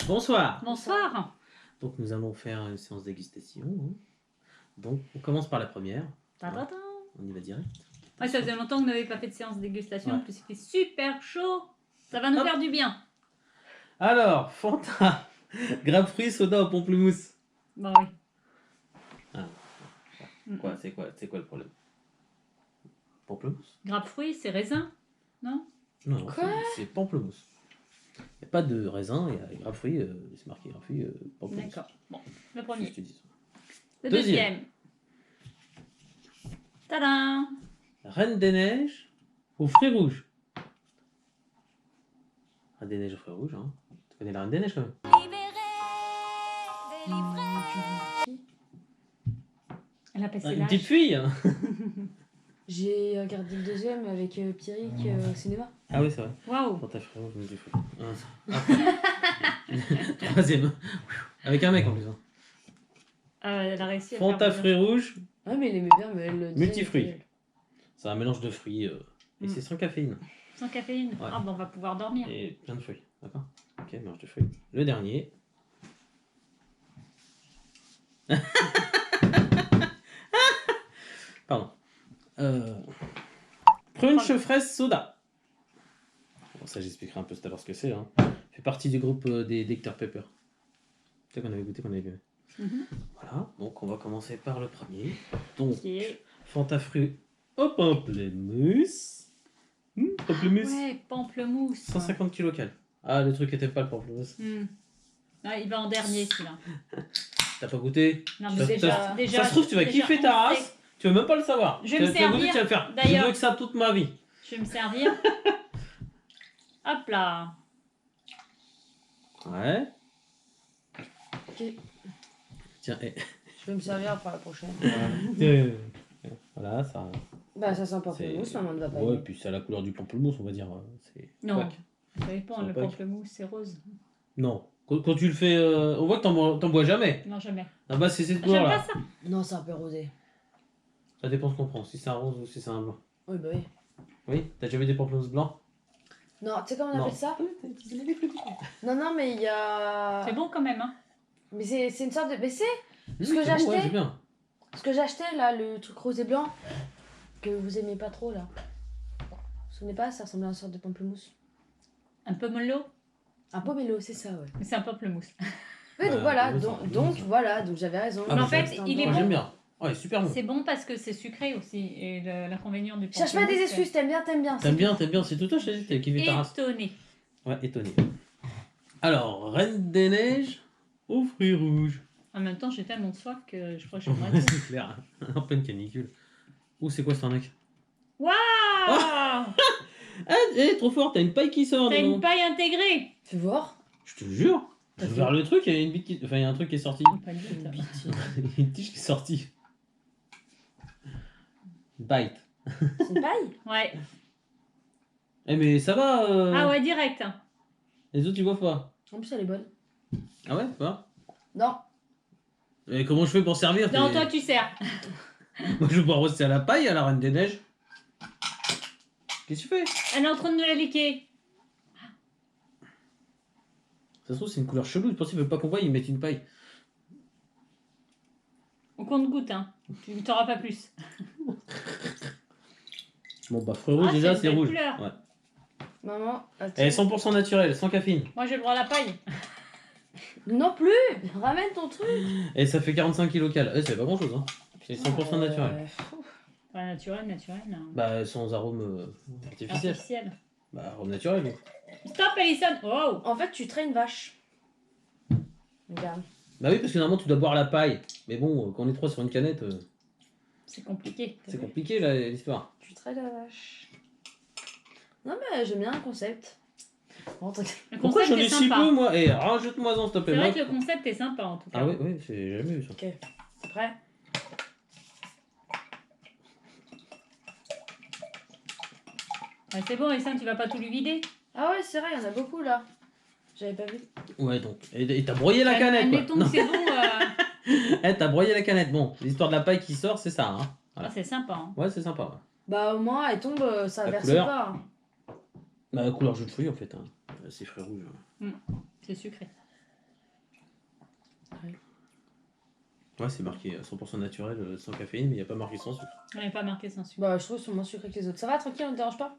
Bonsoir. Bonsoir. Donc nous allons faire une séance dégustation. Donc on commence par la première. Ta-ta-ta. On y va direct. Ouais, ça faisait longtemps que vous n'avez pas fait de séance dégustation. Ouais. En plus, il fait super chaud. Ça va nous Hop. faire du bien. Alors, Fanta, grapefruit, soda au pamplemousse. Bah oui. Quoi, c'est quoi le problème? Pamplemousse? Grapefruit, c'est raisin, non? Non, Quoi? c'est pamplemousse. Il n'y a pas de raisin, il y a grapefruit, c'est marqué grapefruit, pamplemousse. D'accord. Bon, le premier. Qu'est-ce que tu dis? Le Deuxième. deuxième. Tadam! Reine des neiges aux fruits rouges. Reine des neiges aux fruits rouges, hein. Tu connais la reine des neiges quand même? Elle a passé Une l'âge. petite fille, hein. J'ai regardé le deuxième avec Pierrick au cinéma. Ah oui, c'est vrai. Waouh! Fanta fruits rouges, je me dis fou. Troisième. Avec un mec en plus. Hein. Elle a réussi à Fanta faire fruits rouges, Ah, mais il aimait bien, mais le multifruits. C'est un mélange de fruits et c'est sans caféine. sans caféine. Ouais. Ah, bon, on va pouvoir dormir. Et plein de fruits. D'accord? Ok, mélange de fruits. Le dernier. Pardon. Crunch fraise soda. Bon, ça, j'expliquerai un peu tout à l'heure ce que c'est. Hein. Fait partie du groupe des Dr Pepper. C'est ça qu'on avait goûté, qu'on avait bu. Mhm. Voilà, donc on va commencer par le premier. Donc, Qui est... Fanta fruits au pamplemousse. Pamplemousse. Ouais, pamplemousse. 150 kcal. Ah, le truc était pas le pamplemousse. Ah, il va en dernier, celui-là. T'as pas goûté? Non, Ça- mais déjà, ça se trouve, tu vas déjà, kiffer on ta sait. race. Tu veux même pas le savoir. Je vais me Tu vas goûter, servir, tu vas le faire. Je d'ailleurs. veux que ça toute ma vie. Je vais me servir. Hop là. Ouais. Ok. Tiens, Je vais me servir pour la prochaine. voilà, ça. Bah, ça sent pas pamplemousse, maman ne va pas Ouais, aimer. puis c'est à la couleur du pamplemousse, on va dire. C'est Non. opaque. Ça dépend, C'est le opaque. pamplemousse, c'est rose. Non. Quand tu le fais, on voit que t'en bois jamais. Non, jamais. Ah bah, c'est cette J'aime couleur pas là. ça. Non, c'est un peu rosé. Ça dépend ce qu'on prend. Si c'est un rose ou si c'est un blanc. Oui, bah oui. Oui, t'as déjà vu des pamplemousses blancs? Non, tu sais comment on Non. appelle ça? Non, mais il y a... C'est bon quand même, hein. Mais c'est une sorte de... Mais c'est Oui, Ce que c'est j'ai bon, ouais, acheté. c'est bien. ce que j'ai acheté, là, le truc rose et blanc, que vous aimez pas trop, là. Vous vous souvenez pas? Ça ressemble à une sorte de pamplemousse. Un pomelo, Un pomelo, c'est ça, ouais. mais c'est un pamplemousse. Oui, donc Bah, voilà, pomelo, c'est un donc peu voilà, donc j'avais raison. Ah, Mais en bah, fait, C'est un il est bon. Moi, bon. j'aime bien. Ouais, super bon. C'est bon parce que c'est sucré aussi. Et l'inconvénient du Cherche pamplemousse... pas des excuses, t'aimes bien, t'aimes bien. T'aimes bien, c'est tout toi, je t'ai dit, t'as kiffé ta race. Étonné. Ouais, étonné. Alors, Reine des Neiges aux fruits rouges. En même temps, j'ai tellement soif que je crois que Ouais, j'aimerais tout. c'est clair. En pleine canicule. Ouh, c'est quoi ce mec? Waouh! Ah, trop fort, t'as une paille qui sort. T'as dis une donc. paille intégrée. Fais voir. Je te jure. T'as J'ai fait- ouvert le truc, il y a une bite qui... Enfin, il y a un truc qui est sorti. Pas de doute. Une bite. Il y a une tige qui est sortie. Bite. C'est une paille? Ouais. Eh mais ça va Ah ouais, direct. Les autres ils voient pas. En plus, elle est bonne. Ah ouais, pas. Non. Et comment je fais pour servir? Non, t'es- toi, tu sers. Moi je vais pas rester à la paille à la Reine des Neiges. Qu'est-ce que tu fais? Elle est en train de nous la liquer. Ça se trouve c'est une couleur chelou, je pensais qu'ils veulent pas qu'on voie, ils mettent une paille. Au compte-goutte, hein. Tu t'auras pas plus. Bon bah fruits rouges Ah, déjà c'est c'est une belle rouge. couleur. Ouais. Maman, attends. Elle est 100% naturelle, sans caféine. Moi, j'ai le droit à la paille. Non plus. Ramène ton truc. Et ça fait 45 kcal. C'est pas grand chose hein. C'est 100% naturel. Pas naturel, naturel. Hein. Bah sans arôme artificiel. Artificiel. Bah arôme naturel. Donc. Stop, Alison. Oh. En fait, tu traites une vache. Regarde. Bah oui parce que normalement tu dois boire la paille. Mais bon, quand on est trois sur une canette, C'est compliqué. c'est compliqué là l'histoire. Tu traites la vache. Non, mais j'aime bien le concept. Bon, Le Pourquoi concept j'en ai est si sympa. peu moi? Eh rajoute-moi en s'il te C'est plaît. vrai moi. que le concept est sympa en tout cas. Ah oui, oui, j'ai jamais vu ça. Ok. C'est prêt? Ouais, c'est bon, Alison, tu vas pas tout lui vider. Ah ouais, c'est vrai, il y en a beaucoup là. J'avais pas vu. Ouais donc. Et t'as broyé la canette Admettons quoi. que c'est bon. Eh t'as broyé la canette. Bon, l'histoire de la paille qui sort, c'est ça hein. Voilà. Ah, c'est sympa. Hein. Ouais c'est sympa. Ouais. Bah, au moins, elle tombe, ça La verse couleur. pas. Bah couleur jus de fruits en fait. Hein. C'est fruits rouges. C'est sucré. Ouais, c'est marqué 100% naturel, sans caféine, mais il n'y a pas marqué sans sucre. On n'est pas marqué sans sucre. Bah, je trouve qu'ils sont moins sucrés que les autres. Ça va, tranquille, on te dérange pas?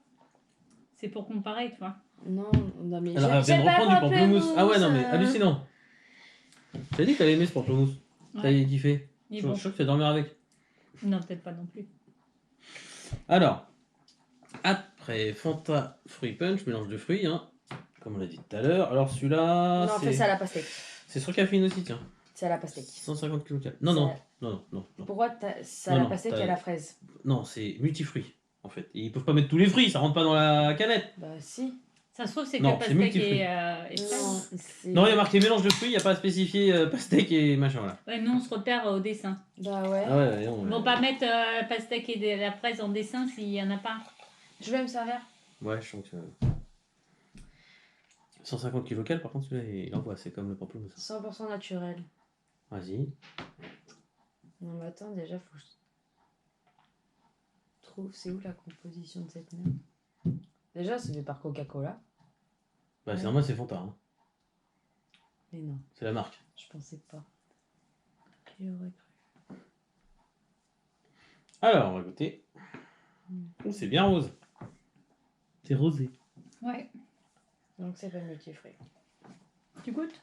C'est pour comparer, toi. Non, non, mais Alors, elle vient de j'aime pas reprendre du le pamplemousse. Ah ouais, non, mais euh. hallucinant. T'as dit que t'avais aimé ce pamplemousse. Ouais. T'avais kiffé. Il est Je bon. suis sûr que tu vas dormir avec. Non, peut-être pas non plus. Alors, après Fanta Fruit Punch, mélange de fruits, hein, comme on l'a dit tout à l'heure. Alors celui-là, Non, fais ça à la pastèque. c'est sur caféine aussi, tiens. C'est à la pastèque. 150 kcal. Non, Ça- non, non, non, non, non. Pourquoi c'est à Non, la non, pastèque et t'as- à la fraise? Non, c'est multifruits, en fait. Et ils peuvent pas mettre tous les fruits, ça rentre pas dans la canette. Bah, si. Ça se trouve, c'est Non, que c'est pastèque multifruits. et Non, fraise. c'est. Non, il y a marqué mélange de fruits, il n'y a pas à spécifier pastèque et machin, voilà. Ouais, nous, on se repère au dessin. Bah, ouais. Ah ouais, non, Ils vont pas mettre pastèque et la fraise en dessin s'il y en a pas. Je vais me servir. Ouais, je sens que... 150 kcal, par contre, celui-là, il envoie, c'est comme le pamplemousse. 100% naturel. Vas-y. Non, mais attends, déjà, faut que je trouve. C'est où la composition de cette merde? Déjà, c'est fait par Coca-Cola. Bah, c'est Ouais. normal, c'est Fanta, hein. Mais non, C'est la marque. je pensais pas. Qui aurait cru? Alors, on va goûter. Oh, c'est bien rose. C'est rosé. Ouais. Donc, c'est pas multifruit. Tu goûtes?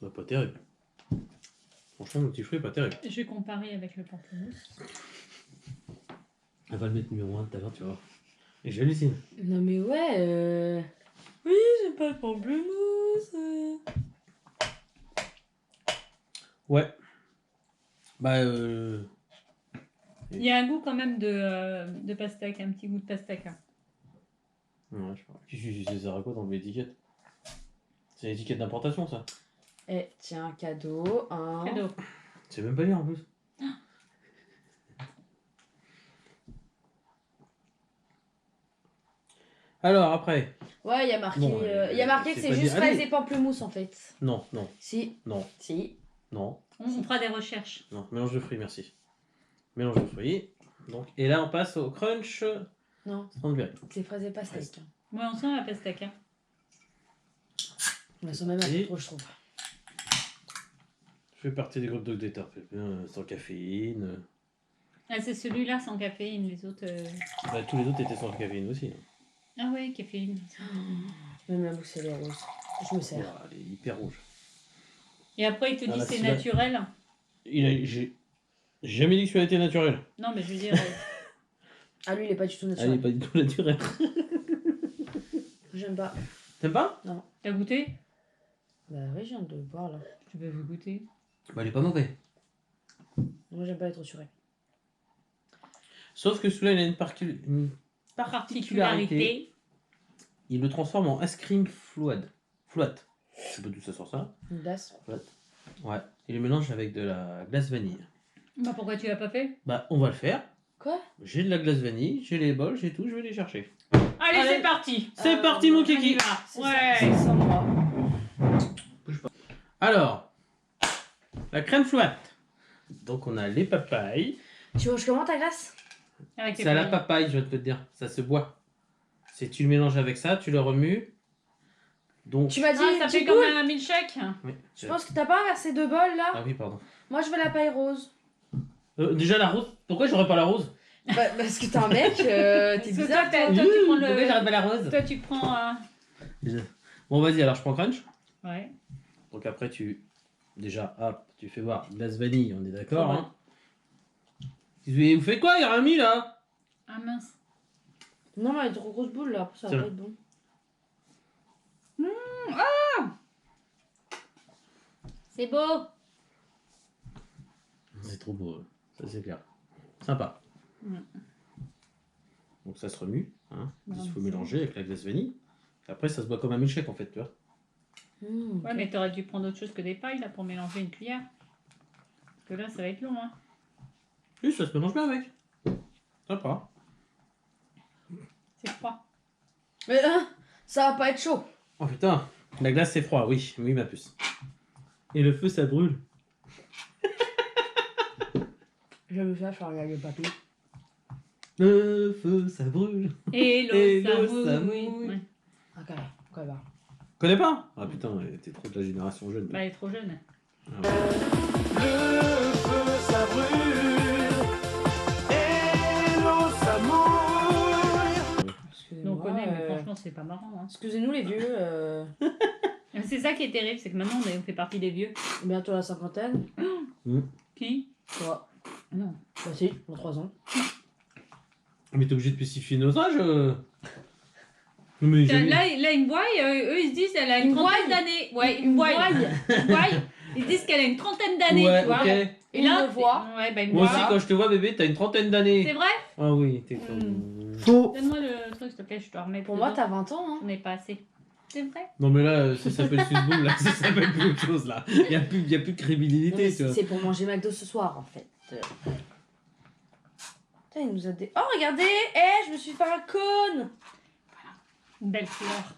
Bah, pas terrible. Franchement, le petit fruit est pas terrible. Je vais comparer avec le pamplemousse. Elle va le mettre numéro 1 tout à l'heure, tu vois. Et j'hallucine. Non, mais ouais, Oui, j'aime pas le pamplemousse. Ouais. Bah, Il y a un goût quand même de pastèque, un petit goût de pastèque. Hein. ouais, je sais pas. C'est ça à quoi dans l'étiquette? C'est l'étiquette d'importation, ça. Eh, tiens, cadeau, un. Cadeau. C'est même pas lire en plus. Alors, après. Ouais, il y a marqué, Bon, il y a marqué que c'est c'est pas juste dit- fraise allez. et pamplemousse en fait. Non, non, Si, non, si. non, On fera des recherches. non. Mélange de fruits, merci. Mélange de fruits. Donc, et là, on passe au crunch Non, Strandberry. c'est fraise et pastèque. Ouais, on sent la pastèque. Hein. On sent même un Et- peu trop, je trouve. Je fais partie des groupes de Dr Pepper, sans caféine. Ah, c'est celui-là sans caféine, les autres. Bah, tous les autres étaient sans caféine aussi. Hein. Ah ouais, caféine. Même la bouche, elle est rose. Je me sers. Ouah, elle est hyper rouge. Et après, il te Ah, dit bah, c'est celui-là- naturel. J'ai jamais dit que celui-là était naturel. Non, mais je veux dire, Ah, lui, il est pas du tout Ah, il naturel. est pas du tout naturel. J'aime pas. T'aimes pas? t'as goûté? Bah oui, je viens de le boire là. Tu peux vous goûter. Bah, il est pas mauvais. Moi, j'aime pas être suré. Sauf que celui-là, il a une Particularité. Il le transforme en ice cream flouade. Float. Je sais pas d'où ça sort ça. Une glace. Ouais. Il le mélange avec de la glace vanille. Bah pourquoi tu l'as pas fait? Bah, on va le faire. Quoi? J'ai de la glace vanille, j'ai les bols, j'ai tout, je vais les chercher. Allez, Allez. c'est parti! C'est parti, mon On y kiki! va. C'est Ouais! ça, c'est sans moi. Alors, la crème flouate. Donc, on a les papayes. Tu manges comment ta glace? Avec les C'est à la feuilles. papaye, je vais te le dire. Ça se boit. C'est tu le mélanges avec ça, tu le remues. Donc, Tu m'as dit, Ah, ça tu fait goûtes? comme un milkshake? oui, Je pense que t'as pas inversé deux bols là. Ah oui, pardon. Moi, je veux la paille rose. Déjà la rose. Pourquoi j'aurais pas la rose? Bah, parce que t'es un mec, t'es Parce que bizarre. toi, toi. toi, tu prends Pourquoi j'aurais le. pas la rose? Toi, tu prends. Bon, vas-y, alors je prends crunch. Ouais. Donc après, déjà, hop, tu fais voir glace vanille, on est d'accord. Ouais. Hein. Vous faites quoi? Il y a rien mis là? Ah mince. Non, mais elle est trop grosse boule là, ça C'est va pas vrai. être bon. C'est beau. C'est trop beau, ça c'est clair. Sympa. Ouais. Donc ça se remue, hein. Il Ouais, faut c'est mélanger avec la glace vanille. Après, ça se boit comme un milkshake en fait, tu vois. Ouais, mais t'aurais dû prendre autre chose que des pailles là pour mélanger une cuillère. Parce que là, ça va être long, hein. Oui, ça se mélange bien avec. Sympa. C'est froid. Mais ça va pas être chaud. Oh putain, la glace c'est froid, oui, oui ma puce. Et le feu ça brûle. J'aime ça, je vais regarder le papier. Le feu ça brûle. Et Et l'eau, l'eau, ça ça mouille. mouille. Ouais. Ok, quoi va. Connais pas? Ah putain, t'es trop de la génération jeune. Bah, elle est trop jeune. Le feu, ça brûle. Et l'eau, ça mouille. Donc on Excusez-moi. connaît, mais franchement, c'est pas marrant. Hein. Excusez-nous les vieux. C'est ça qui est terrible, c'est que maintenant on fait partie des vieux. Bientôt la cinquantaine. Qui? Toi. Non. Bah si, dans 3 ans. Mais t'es obligé de spécifier nos âges Non, mais j'ai- Là, ils me voient, eux ils se disent qu'elle a une Ils me trentaine voient. d'années. Ouais, ils Ils me me voient. voient. Ils me voient. Ils disent qu'elle a une trentaine d'années, Ouais, tu vois. ok. Et Ils là, me voient. Ouais, bah, ils me Moi voient. aussi, quand je te vois, bébé, t'as une trentaine C'est d'années. vrai? Ah oui, t'es comme... Faux. Donne-moi le truc, s'il te plaît, je dois remettre. Pour moi, dedans. t'as 20 ans. Hein. On n'est pas assez. C'est vrai? Non, mais là, ça s'appelle Suzboom, là, ça s'appelle plus autre chose, là. Il y a plus de Non, crédibilité, mais tu vois. c'est pour manger McDo ce soir en fait. Putain, il nous a des. Oh, regardez! Je me suis fait un cône! Une belle fleur.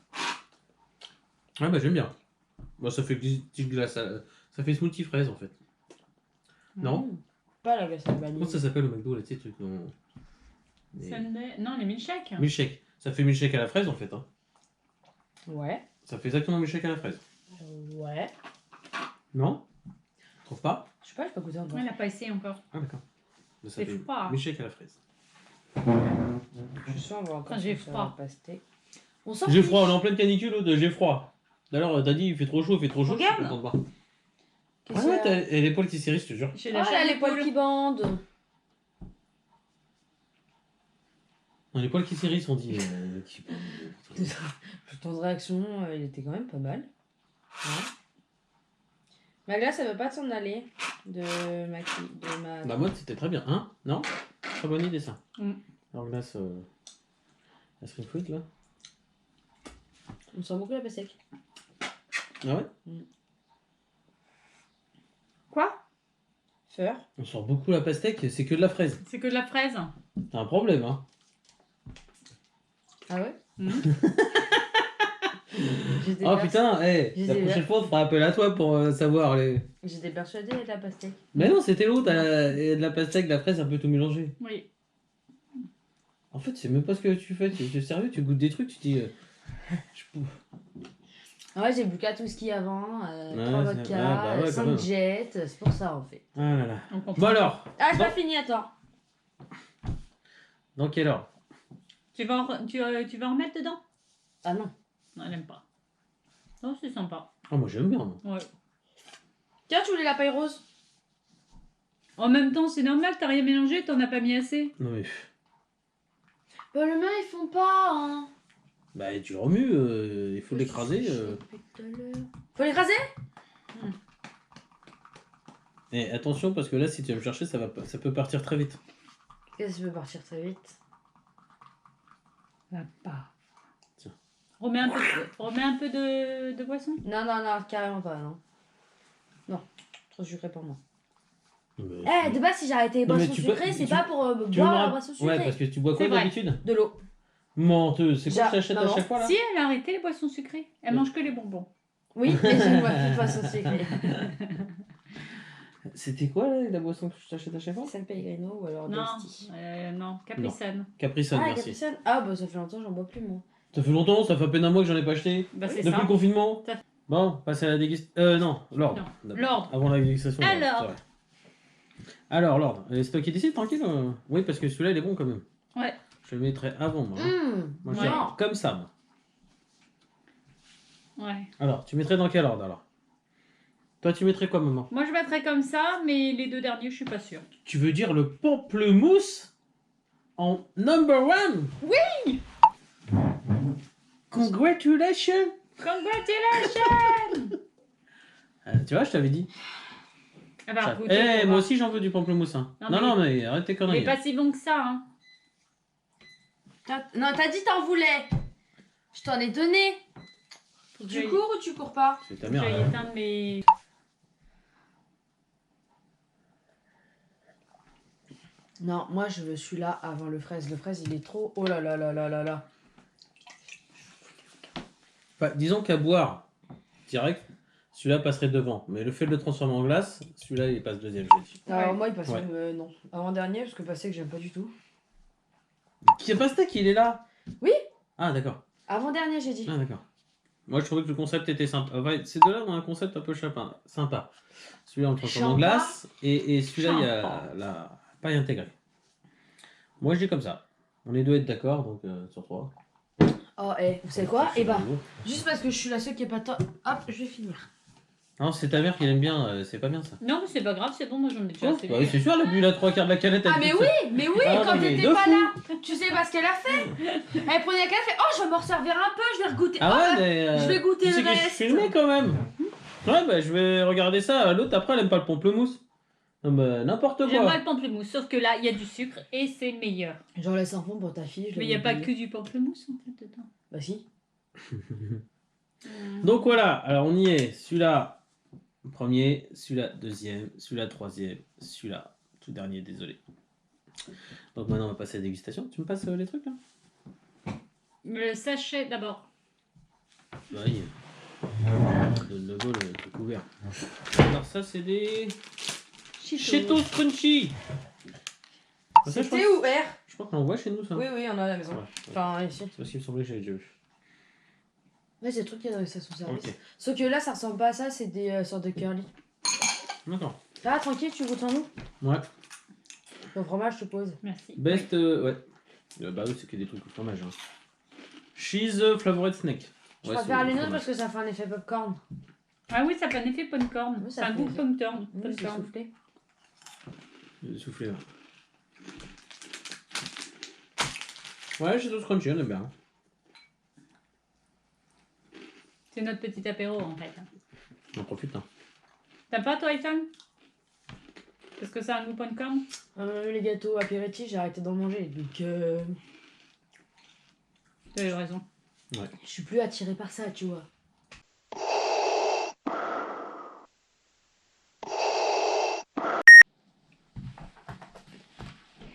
Ah bah, j'aime bien. Moi, ça fait petite glace, ça fait smoothie fraise, en fait. Non? Pas la glace à la vanille. Comment ça s'appelle au McDo, là, tu sais, truc non... Sunday. Non, les milkshakes. Milkshake. Ça fait milkshake à la fraise, en fait. Hein. Ouais. Ça fait exactement milkshake à la fraise. Ouais. Non? Tu trouves pas? Je sais pas, j'ai pas goûté encore. Ouais, elle n'a pas essayé encore. Ah, d'accord. Bah, ça C'est fait froid. milkshake à la fraise. Je suis sûre, on va encore Quand j'ai se faire froid. un pasté. On s'en J'ai fiche. froid, on est en pleine canicule, l'autre, j'ai froid. D'ailleurs, t'as dit, il fait trop chaud, je suis Regarde. content de voir. Qu'est-ce Ah ouais, qu'il y a t'as les poils qui s'irrissent, je te jure. J'ai Oh la là, chair les de poils poule. qui bandent. Non, les poils qui s'irrissent, on dit. Le temps de réaction, il était quand même pas mal. Ouais. Ma glace, elle veut pas s'en aller de ma... Bah, moi, c'était très bien. Hein? Non? Très bonne idée, ça. Mm. Alors, glace. La string fruit, là. On sent beaucoup la pastèque. Ah ouais? Quoi? Feur. On sort beaucoup la pastèque, c'est que de la fraise. C'est que de la fraise. T'as un problème, hein? Ah ouais? J'étais Oh pers- putain, hey, Je la sais prochaine pas. fois, on fera appel à toi pour savoir les. J'étais persuadée de la pastèque. Mais non, c'était l'autre, de la pastèque, de la fraise, un peu tout mélangé. Oui. En fait, c'est même pas ce que tu fais, tu es sérieux, tu goûtes des trucs, tu dis. Ah ouais, j'ai bu 4 whisky avant, 3 c'est- vodka, bah ouais, quand 5 même. jets, c'est pour ça en fait. Ah là là. On comprend. Bon alors, Ah, j'ai Bon. pas fini, attends. dans quelle heure? Tu vas en mettre dedans? Ah non. Non, elle aime pas. Non, c'est sympa. Ah, moi j'aime bien, moi. Ouais. Tiens, tu voulais la paille rose? En même temps, c'est normal, t'as rien mélangé, t'en as pas mis assez. Non mais. Bah le mien, ils font pas, hein. Bah, tu remues, il faut l'écraser. Depuis tout à l'heure. Faut l'écraser? Et attention, parce que là, si tu vas me chercher, ça peut partir très vite. Qu'est-ce que tu veux partir très vite? Va pas. Tiens. Remets un peu de boisson. Non, non, non, carrément pas, non. Non, trop sucré pour moi. Mais- De base, si j'ai arrêté les Non, mais boissons tu peux- sucrées, c'est tu- pas pour tu veux me boire la rapp- boisson sucrée. Ouais, parce que tu bois quoi C'est vrai. d'habitude? De l'eau. Menteuse, c'est quoi que t'achètes à Maman. chaque fois là? Si, elle a arrêté les boissons sucrées. Elle mange que les bonbons. Oui, mais je ne bois plus de boisson sucrée. C'était quoi là, la boisson que tu t'achètes à chaque fois? San Pellegrino ou alors Non, Dusty. non, Capri Sun. Capri-Sun, Ah, merci. Capri Sun. Ah, bah ça fait longtemps, j'en bois plus moi. Ça fait longtemps, ça fait à peine un mois que j'en ai pas acheté. Bah, c'est Depuis ça. le confinement. Ça- Bon, passe à la dégustation. Non, l'ordre. Non, D'abord. l'ordre. Avant la dégustation. Alors. c'est vrai. Alors, l'ordre. C'est toi qui décides, tranquille Oui, parce que celui-là, il est bon quand même. Ouais. Je le mettrai avant, moi. Hein. Moi, je Ouais. fais comme ça, moi. Ouais. Alors, tu mettrais dans quel ordre, alors? Toi, tu mettrais quoi, maman? Moi, je mettrais comme ça, mais les deux derniers, je suis pas sûre. Tu veux dire le pamplemousse en number one? Oui! Congratulations! Congratulations! Tu vois, je t'avais dit. Ah bah, Ça- goûtez, Eh, on va moi voir. aussi, j'en veux du pamplemousse. Hein. Non, Non, mais- non, mais arrête tes Il conneries. est pas si bon que ça, hein. Non, t'as dit t'en voulais. Je t'en ai donné. Faut que Tu j'aille- cours ou tu cours pas? C'est ta faut que mère. j'aille hein. éteindre mes... Non, moi je veux celui-là avant le fraise. Le fraise, il est trop... Oh là là là là là là. Enfin, disons qu'à boire direct, celui-là passerait devant. Mais le fait de le transformer en glace, celui-là, il passe deuxième, je dis. Alors Ouais. moi, il passe Ouais. même... non. Avant-dernier, parce que passer que j'aime pas du tout. Qui est pas steak, il est là? Oui. Ah, d'accord. Avant-dernier, j'ai dit. Ah, d'accord. Moi, je trouvais que le concept était sympa. Ouais, ces deux-là ont un concept un peu sympa. Celui-là, on le transforme en Sympa. glace. Et celui-là, il y a Sympa. la paille intégrée. Moi, je dis comme ça. On est deux à être d'accord, donc sur trois. Oh, vous savez quoi? C'est Et bah, nouveau. juste parce que je suis la seule qui est pas temps. Hop, je vais finir. Non, c'est ta mère qui l'aime bien, c'est pas bien ça. Non, mais c'est pas grave, c'est bon, moi j'en ai déjà assez. Bah oui, c'est sûr, elle a bu la 3/4 de la canette. Ah, mais oui, Ah, quand mais t'étais de pas fou. là, tu sais pas ce qu'elle a fait? Elle prenait la café, oh, je vais m'en servir un peu, je vais regoûter. Ah Oh, ouais, mais. je vais goûter tu sais le que je reste. filmais quand même. Ouais, bah je vais regarder ça. L'autre, après, elle aime pas le pamplemousse. Non, bah, n'importe J'aime pas quoi. le pamplemousse, sauf que là, il y a du sucre et c'est meilleur. J'en laisse un fond pour ta fille. je Mais il l'ai n'y a pas oublié. que du pamplemousse en fait dedans. Bah, si. Donc voilà, alors on y est. Celui-là, premier. Celui-là, deuxième. Celui-là, troisième. Celui-là, tout dernier, désolé. Donc maintenant, on va passer à la dégustation. Tu me passes les trucs là? Le sachet d'abord. Oui. Donne le bol, le couvert. Alors ça, c'est des Cheetos Crunchy. Ça, je crois, C'était ouvert. je crois qu'on en voit chez nous ça. Oui, oui, on a à la maison. Ouais, ouais. Enfin, ici. C'est parce qu'il me semblait que j'avais déjà vu. Ouais, c'est le truc qu'il y a dans les stations-service. Ok. Sauf que là, ça ressemble pas à ça, c'est des sortes de curly. D'accord. Ça va, tranquille, tu goûtes en nous? Ouais. Le fromage, je suppose. Merci. Best, ouais. Bah oui, c'est que des trucs au fromage. Hein. Cheese flavored snake. Je Ouais, préfère c'est les au nôtres fromage. parce que ça fait un effet popcorn. Ah oui, ça fait un effet popcorn. Oui, C'est ça un fait goût plaisir. popcorn. Oui, c'est popcorn. soufflé. Soufflé. Ouais, Cheetos Crunchy, on aime bien. C'est notre petit apéro en fait. On en profite. Hein. T'as pas toi, Ethan? Parce que ça a un goût popcorn? Les gâteaux apéritifs, j'ai arrêté d'en manger. Donc, Tu as raison. je suis plus attirée par ça, tu vois.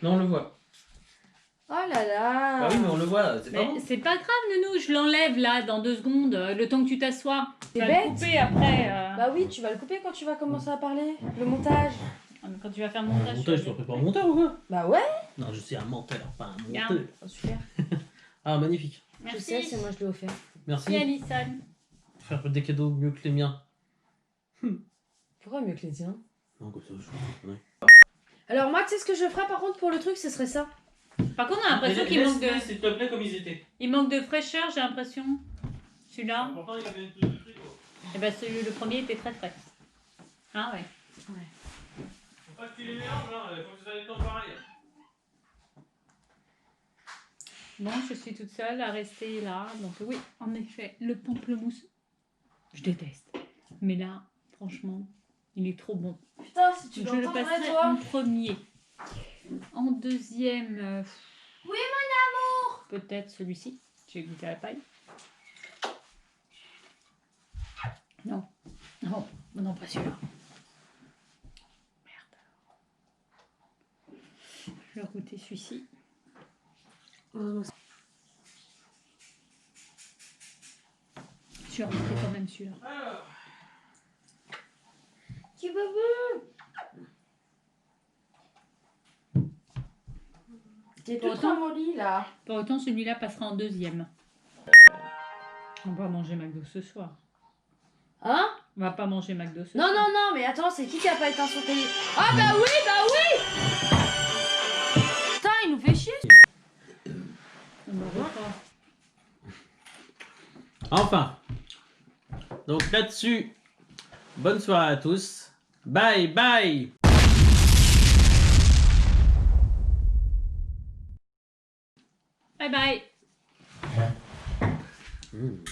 Non, on le voit. Oh là là. Bah oui, mais on le voit, c'est pas Mais bon. c'est pas grave, Nounou, je l'enlève là dans 2 secondes, le temps que tu t'assois. T'es Tu vas le bête. couper après. Bah oui, tu vas le couper quand tu vas commencer à parler. Le montage. Quand tu vas faire le Un montage. montage, tu pas un monteur ou quoi? Bah ouais. Non, je suis un menteur, pas un Bien. monteur. Oh, super. Ah, magnifique. Je Merci. sais, c'est moi je l'ai offert. Merci. Merci Alison. Faire des cadeaux mieux que les miens. Pourquoi mieux que les tiens? Non, comme ça, je comprends. Alors moi, tu sais ce que je ferais par contre pour le truc, ce serait ça. Par contre, on a l'impression qu'il manque de... S'il te plaît, comme ils étaient. Il manque de fraîcheur, j'ai l'impression. Celui-là. Pourtant, il y avait plus de trucs. Et ben le premier était très frais. Ah ouais. Faut pas que tu les mélanges, hein. Faut que ça ait le temps pareil. Bon, je suis toute seule à rester là. Donc oui, en effet, le pamplemousse, je déteste. Mais là, franchement, il est trop bon. Putain, si tu Donc, je le l'entendrais passerai toi. en premier. En deuxième... Oui, mon amour. peut-être celui-ci. J'ai goûté à la paille. Non. Non, non, pas celui-là. Merde. Je vais goûter celui-ci. Je vais remonter quand même celui-là. Alors, Tu veux vu? T'es Pour tout autant- ramolli là. Pour autant, celui-là passera en deuxième. On va manger McDo ce soir. Hein? On va pas manger McDo ce Non, soir. non, non, mais attends, c'est qui a pas éteint son télé? Ah bah oui, bah oui. Putain, il nous fait chier. On me reprend. enfin. Donc là-dessus, bonne soirée à tous. Bye bye. Bye bye. Mmh.